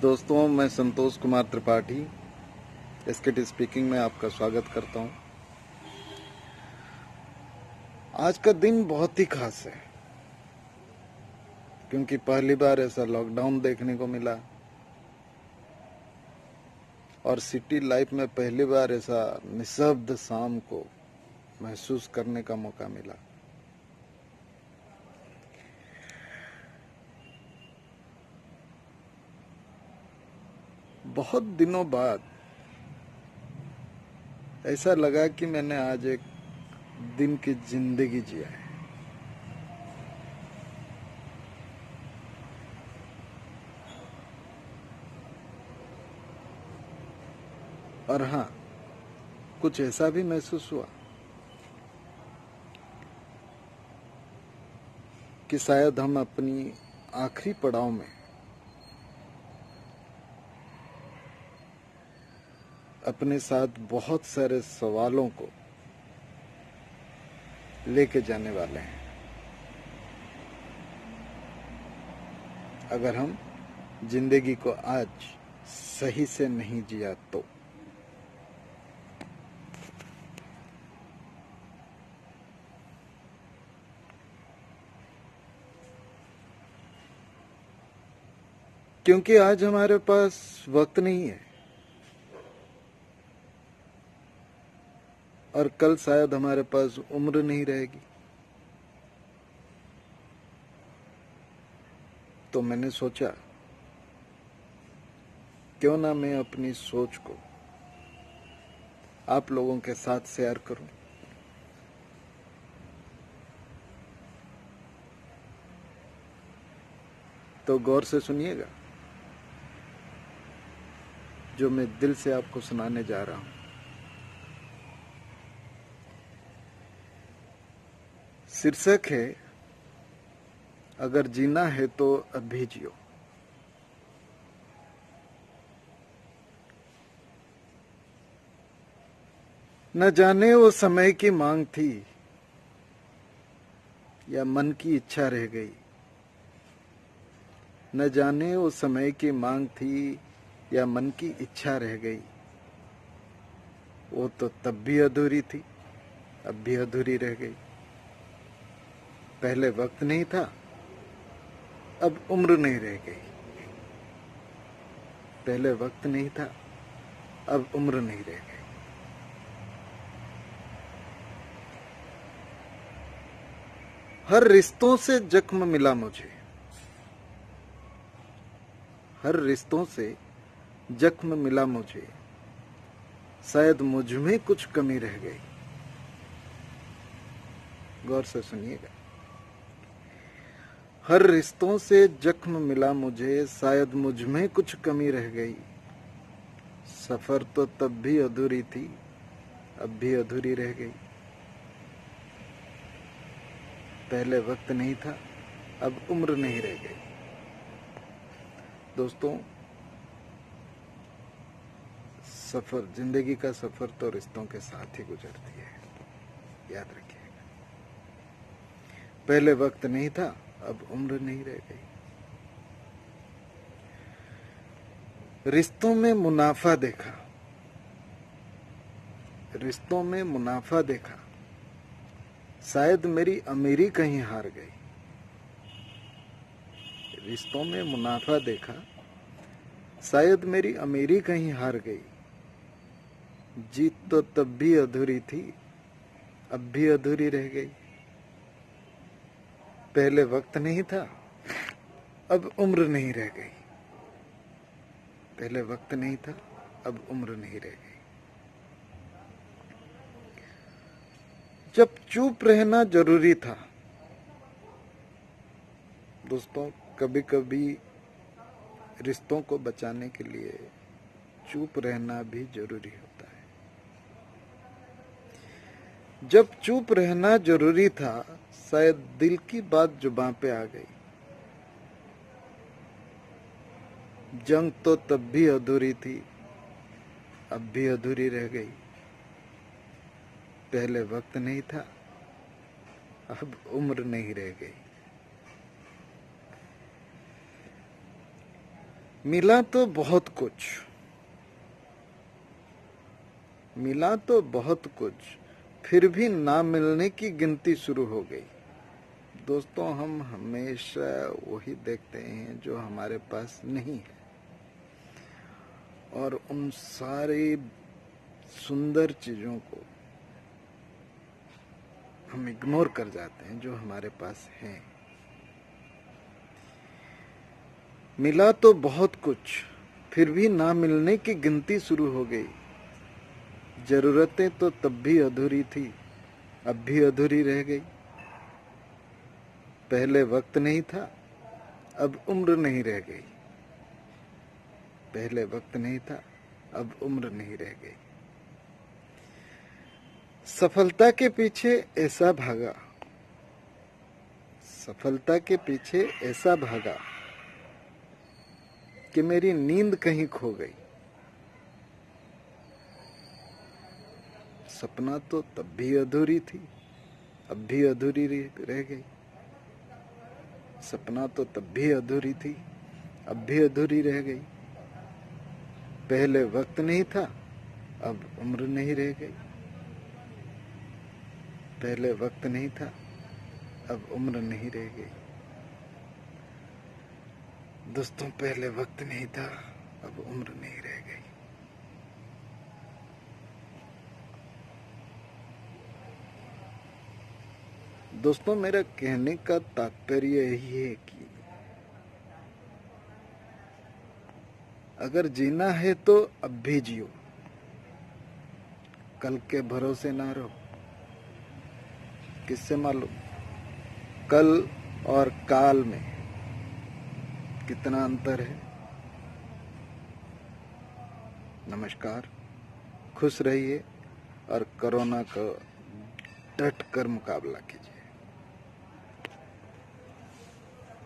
दोस्तों, मैं संतोष कुमार त्रिपाठी एसकेटी स्पीकिंग में आपका स्वागत करता हूं। आज का दिन बहुत ही खास है क्योंकि पहली बार ऐसा लॉकडाउन देखने को मिला और सिटी लाइफ में पहली बार ऐसा निशब्द शाम को महसूस करने का मौका मिला। बहुत दिनों बाद ऐसा लगा कि मैंने आज एक दिन की जिंदगी जिया है। और हाँ, कुछ ऐसा भी महसूस हुआ कि शायद हम अपनी आखिरी पड़ाव में अपने साथ बहुत सारे सवालों को लेके जाने वाले हैं अगर हम जिंदगी को आज सही से नहीं जिया तो। क्योंकि आज हमारे पास वक्त नहीं है और कल शायद हमारे पास उम्र नहीं रहेगी। तो मैंने सोचा क्यों ना मैं अपनी सोच को आप लोगों के साथ शेयर करूं। तो गौर से सुनिएगा जो मैं दिल से आपको सुनाने जा रहा हूं। शीर्षक है, अगर जीना है तो अभी जियो। न जाने वो समय की मांग थी या मन की इच्छा रह गई। न जाने वो समय की मांग थी या मन की इच्छा रह गई। वो तो तब भी अधूरी थी, अब भी अधूरी रह गई। पहले वक्त नहीं था, अब उम्र नहीं रह गई। पहले वक्त नहीं था, अब उम्र नहीं रह गई। हर रिश्तों से जख्म मिला मुझे, हर रिश्तों से जख्म मिला मुझे। शायद मुझ में कुछ कमी रह गई। गौर से सुनिएगा। हर रिश्तों से जख्म मिला मुझे, शायद मुझ में कुछ कमी रह गई। सफर तो तब भी अधूरी थी, अब भी अधूरी रह गई। पहले वक्त नहीं था, अब उम्र नहीं रह गई। दोस्तों, सफर, जिंदगी का सफर तो रिश्तों के साथ ही गुजरती है, याद रखिएगा। पहले वक्त नहीं था, अब उम्र नहीं रह गई। रिश्तों में मुनाफा देखा, रिश्तों में मुनाफा देखा। शायद मेरी अमीरी कहीं हार गई। रिश्तों में मुनाफा देखा, शायद मेरी अमीरी कहीं हार गई। जीत तो तब भी अधूरी थी, अब भी अधूरी रह गई। पहले वक्त नहीं था, अब उम्र नहीं रह गई। पहले वक्त नहीं था, अब उम्र नहीं रह गई। जब चुप रहना जरूरी था। दोस्तों, कभी कभी रिश्तों को बचाने के लिए चुप रहना भी जरूरी होता है। जब चुप रहना जरूरी था, शायद दिल की बात जुबां पे आ गई। जंग तो तब भी अधूरी थी, अब भी अधूरी रह गई। पहले वक्त नहीं था, अब उम्र नहीं रह गई। मिला तो बहुत कुछ, मिला तो बहुत कुछ, फिर भी ना मिलने की गिनती शुरू हो गई। दोस्तों, हम हमेशा वही देखते हैं जो हमारे पास नहीं है, और उन सारी सुंदर चीजों को हम इग्नोर कर जाते हैं जो हमारे पास है। मिला तो बहुत कुछ, फिर भी ना मिलने की गिनती शुरू हो गई। जरूरतें तो तब भी अधूरी थी, अब भी अधूरी रह गई। पहले वक्त नहीं था, अब उम्र नहीं रह गई। पहले वक्त नहीं था, अब उम्र नहीं रह गई। सफलता के पीछे ऐसा भागा, सफलता के पीछे ऐसा भागा कि मेरी नींद कहीं खो गई। सपना तो तब भी अधूरी थी, अब भी अधूरी रह गई। सपना तो तब भी अधूरी थी, अब भी अधूरी रह गई। पहले वक्त नहीं था, अब उम्र नहीं रह गई। पहले वक्त नहीं था, अब उम्र नहीं रह गई। दोस्तों, पहले वक्त नहीं था, अब उम्र नहीं रह गई। दोस्तों, मेरा कहने का तात्पर्य यही है कि अगर जीना है तो अब भी जियो, कल के भरोसे ना रहो। किससे मालूम कल और काल में कितना अंतर है। नमस्कार, खुश रहिए और कोरोना का डट कर मुकाबला कीजिए।